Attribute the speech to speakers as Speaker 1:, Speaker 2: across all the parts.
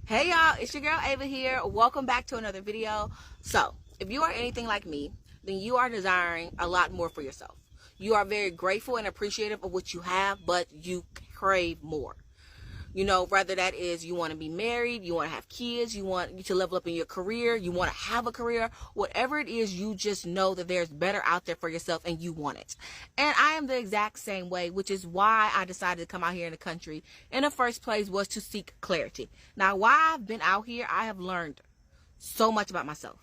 Speaker 1: Hey y'all, it's your girl Ava here. Welcome back to another video. So, if you are anything like me, then you are desiring a lot more for yourself. You are very grateful and appreciative of what you have, but you crave more. You know, whether that is you want to be married, you want to have kids, you want to level up in your career, you want to have a career, whatever it is, you just know that there's better out there for yourself and you want it. And I am the exact same way, which is why I decided to come out here in the country in the first place, was to seek clarity. Now, while I've been out here, I have learned so much about myself.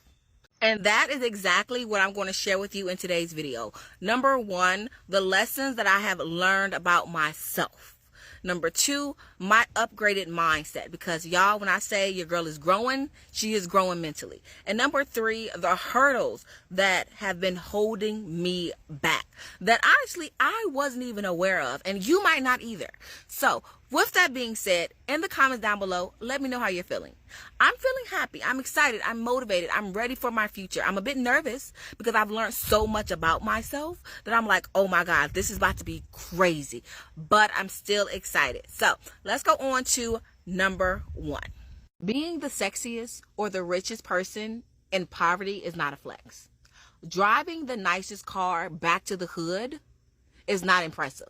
Speaker 1: And that is exactly what I'm going to share with you in today's video. Number one, the lessons that I have learned about myself. Number two, my upgraded mindset, because y'all, when I say your girl is growing, she is growing mentally. And number three, the hurdles that have been holding me back that honestly I wasn't even aware of, and you might not either. So with that being said, in the comments down below, let me know how you're feeling. I'm feeling happy. I'm excited. I'm motivated. I'm ready for my future. I'm a bit nervous because I've learned so much about myself that I'm like, oh my God, this is about to be crazy. But I'm still excited. So let's go on to number one. Being the sexiest or the richest person in poverty is not a flex. Driving the nicest car back to the hood is not impressive.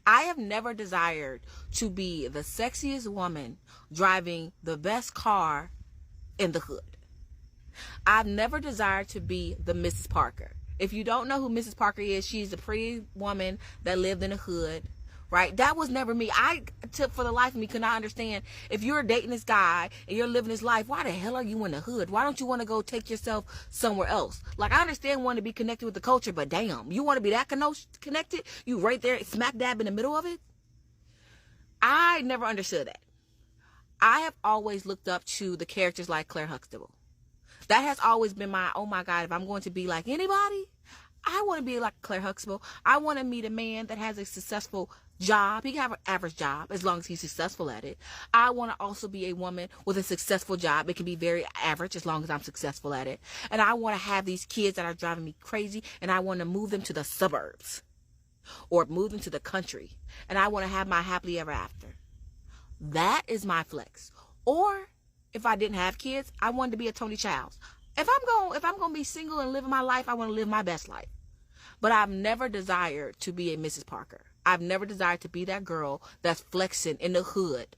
Speaker 1: I have never desired to be the sexiest woman driving the best car in the hood. I've never desired to be the Mrs. Parker. If you don't know who Mrs. Parker is, she's a pretty woman that lived in the hood, right? That was never me. For the life of me, could not understand, if you're dating this guy and you're living this life, why the hell are you in the hood? Why don't you want to go take yourself somewhere else? Like, I understand wanting to be connected with the culture, but damn, you want to be that connected? You right there, smack dab in the middle of it? I never understood that. I have always looked up to the characters like Claire Huxtable. That has always been my, oh my God, if I'm going to be like anybody, I want to be like Claire Huxtable. I want to meet a man that has a successful job. He can have an average job as long as he's successful at it. I want to also be a woman with a successful job. It can be very average as long as I'm successful at it. And I want to have these kids that are driving me crazy, and I want to move them to the suburbs or move them to the country. And I want to have my happily ever after. That is my flex. Or if I didn't have kids, I wanted to be a Tony Childs. If I'm going to be single and living my life, I want to live my best life. But I've never desired to be a Mrs. Parker. I've never desired to be that girl that's flexing in the hood.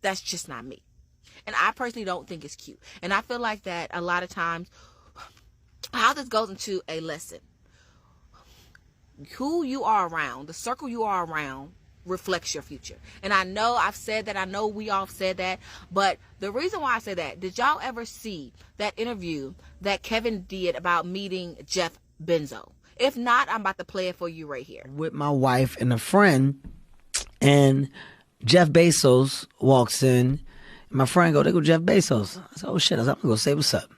Speaker 1: That's just not me. And I personally don't think it's cute. And I feel like that a lot of times, how this goes into a lesson. Who you are around, the circle you are around, reflects your future. And I know I've said that. I know we all said that. But the reason why I say that, did y'all ever see that interview that Kevin did about meeting Jeff Bezos? If not, I'm about to play it for you right here.
Speaker 2: With my wife and a friend, and Jeff Bezos walks in, and my friend go, there go Jeff Bezos. I said, oh shit, I'm gonna go say what's up.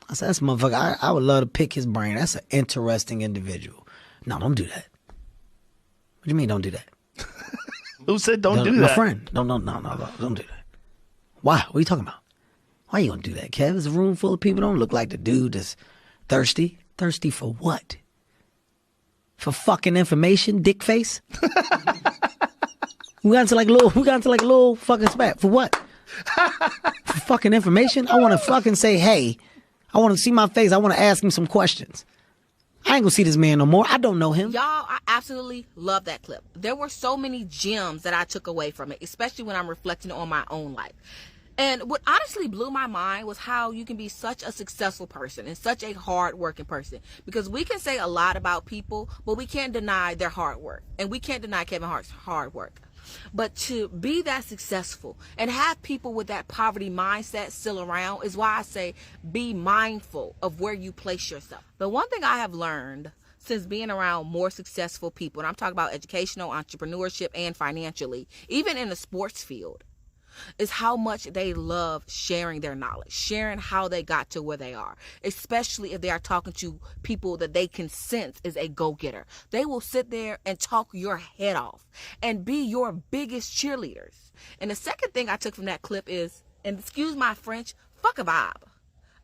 Speaker 2: I said, that's a motherfucker, I would love to pick his brain. That's an interesting individual. No, don't do that. What do you mean don't do that?
Speaker 3: Who said don't do that?
Speaker 2: My friend. No, don't do that. Why? What are you talking about? Why you gonna do that, Kev? It's a room full of people. Don't look like the dude that's thirsty. Thirsty for what? For fucking information, dick face? we got into like a little fucking spat. For what? For fucking information? I want to fucking say, hey, I want to see my face. I want to ask him some questions. I ain't gonna see this man no more. I don't know him.
Speaker 1: Y'all, I absolutely love that clip. There were so many gems that I took away from it, especially when I'm reflecting on my own life. And what honestly blew my mind was how you can be such a successful person and such a hard-working person. Because we can say a lot about people, but we can't deny their hard work. And we can't deny Kevin Hart's hard work. But to be that successful and have people with that poverty mindset still around is why I say be mindful of where you place yourself. The one thing I have learned since being around more successful people, and I'm talking about educational, entrepreneurship, and financially, even in the sports field, is how much they love sharing their knowledge, sharing how they got to where they are, especially if they are talking to people that they can sense is a go-getter. They will sit there and talk your head off and be your biggest cheerleaders. And the second thing I took from that clip is, and excuse my French, fuck a vibe.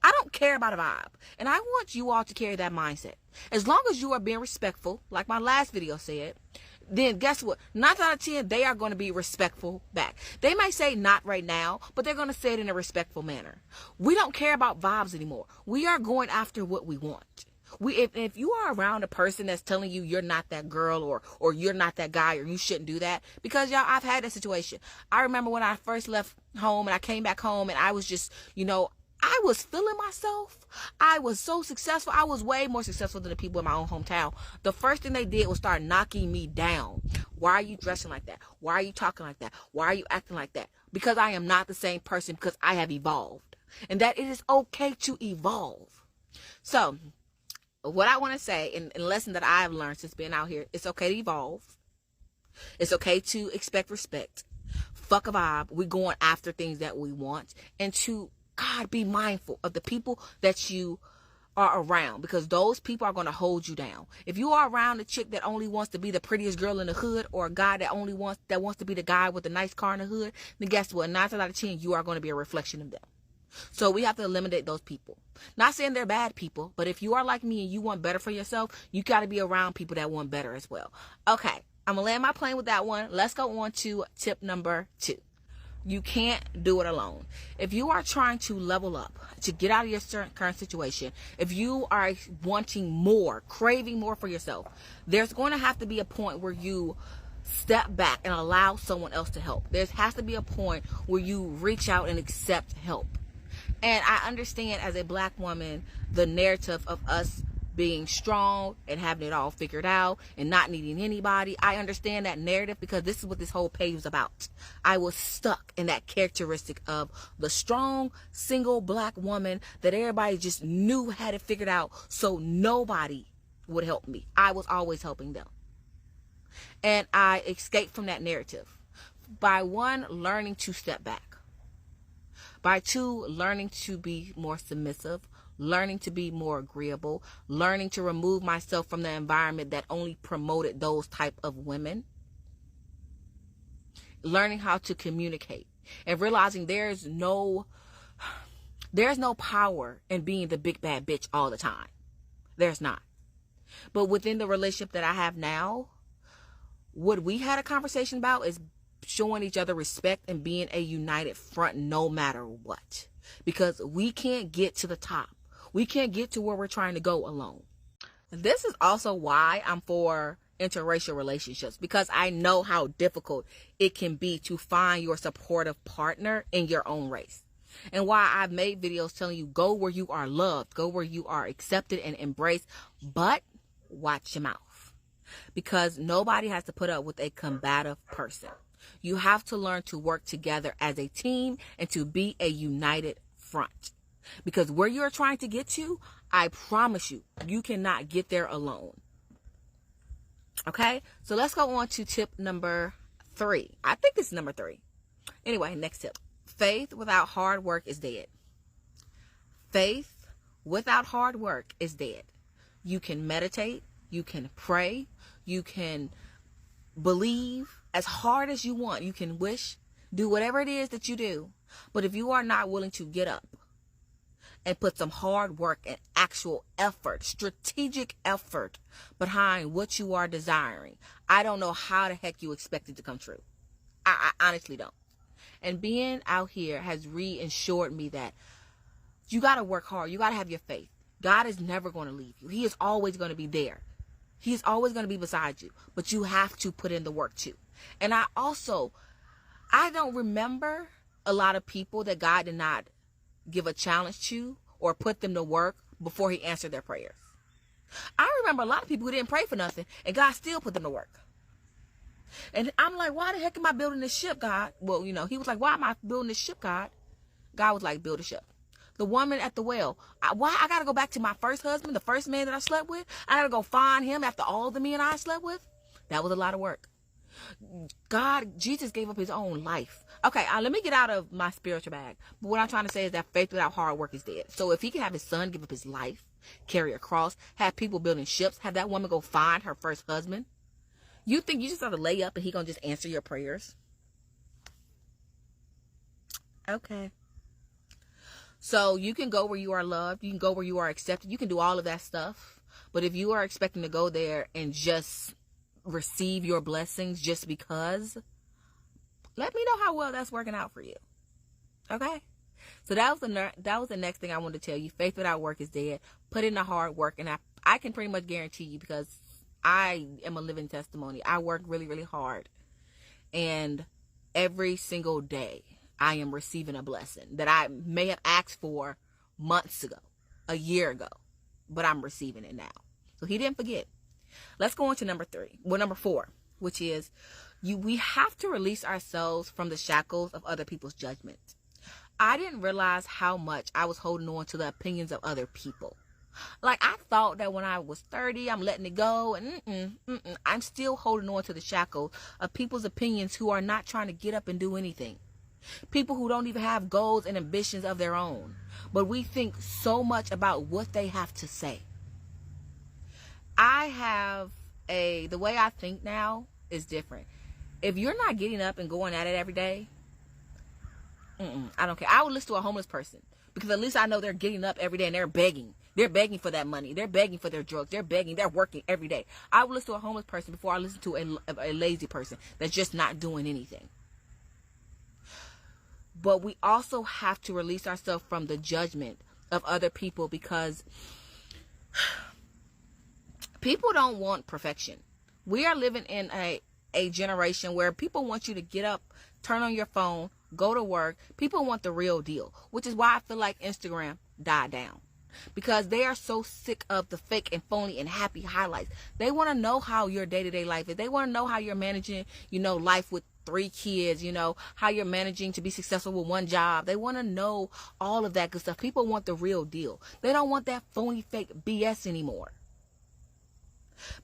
Speaker 1: I don't care about a vibe. And I want you all to carry that mindset. As long as you are being respectful, like my last video said, then guess what? 9 out of 10, they are going to be respectful back. They might say not right now, but they're going to say it in a respectful manner. We don't care about vibes anymore. We are going after what we want. If you are around a person that's telling you you're not that girl or you're not that guy or you shouldn't do that, because y'all, I've had that situation. I remember when I first left home and I came back home and I was just, I was feeling myself. I was so successful. I was way more successful than the people in my own hometown. The first thing they did was start knocking me down. Why are you dressing like that? Why are you talking like that? Why are you acting like that? Because I am not the same person, because I have evolved. And that it is okay to evolve. So, what I want to say, and a lesson that I've learned since being out here, it's okay to evolve. It's okay to expect respect. Fuck a vibe. We're going after things that we want. And to, God, be mindful of the people that you are around, because those people are going to hold you down. If you are around a chick that only wants to be the prettiest girl in the hood, or a guy that wants to be the guy with the nice car in the hood, then guess what? 9 out of 10, you are going to be a reflection of them. So we have to eliminate those people. Not saying they're bad people, but if you are like me and you want better for yourself, you got to be around people that want better as well. Okay, I'm going to land my plane with that one. Let's go on to tip number 2. You can't do it alone. If you are trying to level up, to get out of your current situation, if you are wanting more, craving more for yourself, there's going to have to be a point where you step back and allow someone else to help. There has to be a point where you reach out and accept help. And I understand, as a black woman, the narrative of us being strong and having it all figured out and not needing anybody. I understand that narrative, because this is what this whole page was about. I was stuck in that characteristic of the strong, single black woman that everybody just knew had it figured out, so nobody would help me. I was always helping them. And I escaped from that narrative by 1, learning to step back. By 2, learning to be more submissive, learning to be more agreeable, learning to remove myself from the environment that only promoted those type of women, learning how to communicate, and realizing there's no power in being the big bad bitch all the time. There's not. But within the relationship that I have now, what we had a conversation about is showing each other respect and being a united front no matter what. Because we can't get to the top. We can't get to where we're trying to go alone. This is also why I'm for interracial relationships, because I know how difficult it can be to find your supportive partner in your own race. And why I've made videos telling you, go where you are loved, go where you are accepted and embraced, but watch your mouth. Because nobody has to put up with a combative person. You have to learn to work together as a team and to be a united front. Because where you're trying to get to, I promise you, you cannot get there alone. Okay? So let's go on to tip number 3. I think this is number 3. Anyway, next tip. Faith without hard work is dead. Faith without hard work is dead. You can meditate. You can pray. You can believe as hard as you want. You can wish. Do whatever it is that you do. But if you are not willing to get up and put some hard work and actual effort, strategic effort behind what you are desiring, I don't know how the heck you expect it to come true. I honestly don't. And being out here has reassured me that you got to work hard. You got to have your faith. God is never going to leave you. He is always going to be there. He is always going to be beside you. But you have to put in the work too. And I don't remember a lot of people that God did not give a challenge to or put them to work before he answered their prayers. I remember a lot of people who didn't pray for nothing and God still put them to work. And I'm like, why the heck am I building this ship, God? Well, he was like, why am I building this ship, God? God was like, build a ship. The woman at the well. Why I got to go back to my first husband, the first man that I slept with? I got to go find him after all the men I slept with? That was a lot of work. Jesus gave up his own life. Okay, let me get out of my spiritual bag. But what I'm trying to say is that faith without hard work is dead. So if he can have his son give up his life, carry a cross, have people building ships, have that woman go find her first husband, you think you just have to lay up and he gonna just answer your prayers? Okay. So you can go where you are loved. You can go where you are accepted. You can do all of that stuff. But if you are expecting to go there and just receive your blessings just because, let me know how well that's working out for you. Okay? So that was the next thing I wanted to tell you. Faith without work is dead. Put in the hard work, and I can pretty much guarantee you, because I am a living testimony. I work really, really hard, and every single day I am receiving a blessing that I may have asked for months ago, a year ago, but I'm receiving it now. So he didn't forget. Let's go on to number 4, which is we have to release ourselves from the shackles of other people's judgments. I didn't realize how much I was holding on to the opinions of other people. Like, I thought that when I was 30, I'm letting it go, and I'm still holding on to the shackles of people's opinions who are not trying to get up and do anything. People who don't even have goals and ambitions of their own. But we think so much about what they have to say. The way I think now is different. If you're not getting up and going at it every day, I don't care. I would listen to a homeless person, because at least I know they're getting up every day and they're begging. They're begging for that money. They're begging for their drugs. They're begging. They're working every day. I would listen to a homeless person before I listen to a lazy person that's just not doing anything. But we also have to release ourselves from the judgment of other people, because people don't want perfection. We are living in a generation where people want you to get up, turn on your phone, go to work. People want the real deal, which is why I feel like Instagram died down, because they are so sick of the fake and phony and happy highlights. They want to know how your day-to-day life is. They want to know how you're managing, life with 3 kids, how you're managing to be successful with 1 job. They want to know all of that good stuff. People want the real deal. They don't want that phony, fake BS anymore.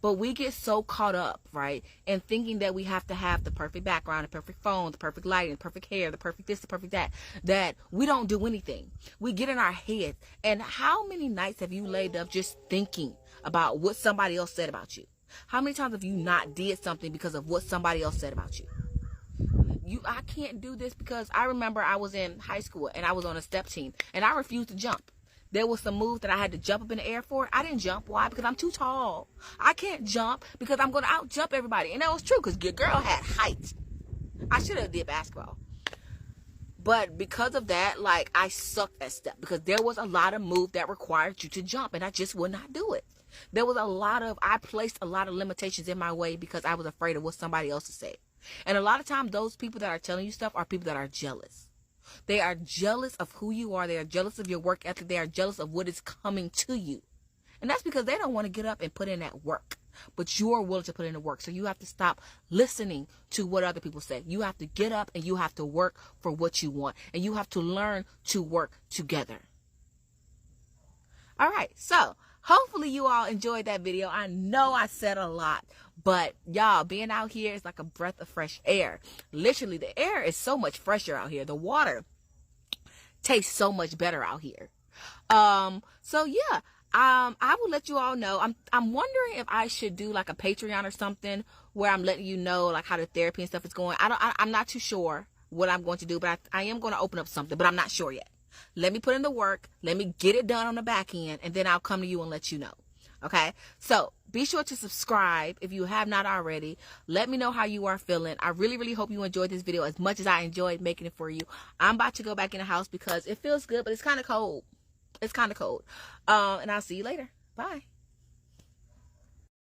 Speaker 1: But we get so caught up, right, in thinking that we have to have the perfect background, the perfect phone, the perfect lighting, the perfect hair, the perfect this, the perfect that, that we don't do anything. We get in our head. And how many nights have you laid up just thinking about what somebody else said about you? How many times have you not did something because of what somebody else said about you? I can't do this, because I remember I was in high school and I was on a step team and I refused to jump. There was some moves that I had to jump up in the air for. I didn't jump. Why? Because I'm too tall. I can't jump because I'm going to out jump everybody. And that was true, because your girl had height. I should have did basketball. But because of that, I sucked at step, because there was a lot of moves that required you to jump, and I just would not do it. I placed a lot of limitations in my way because I was afraid of what somebody else would say. And a lot of times, those people that are telling you stuff are people that are jealous. They are jealous of who you are. They are jealous of your work ethic. They are jealous of what is coming to you. And that's because they don't want to get up and put in that work. But you are willing to put in the work. So you have to stop listening to what other people say. You have to get up and you have to work for what you want. And you have to learn to work together. All right. So hopefully you all enjoyed that video. I know I said a lot. But y'all, being out here is like a breath of fresh air. Literally, the air is so much fresher out here. The water tastes so much better out here. So yeah, I will let you all know. I'm wondering if I should do like a Patreon or something where I'm letting you know like how the therapy and stuff is going. I'm not too sure what I'm going to do, but I am going to open up something, but I'm not sure yet. Let me put in the work. Let me get it done on the back end, and then I'll come to you and let you know. Okay, so be sure to subscribe if you have not already. Let me know how you are feeling. I really, really hope you enjoyed this video as much as I enjoyed making it for you. I'm about to go back in the house because it feels good, but it's kind of cold. It's kind of cold. And I'll see you later. Bye.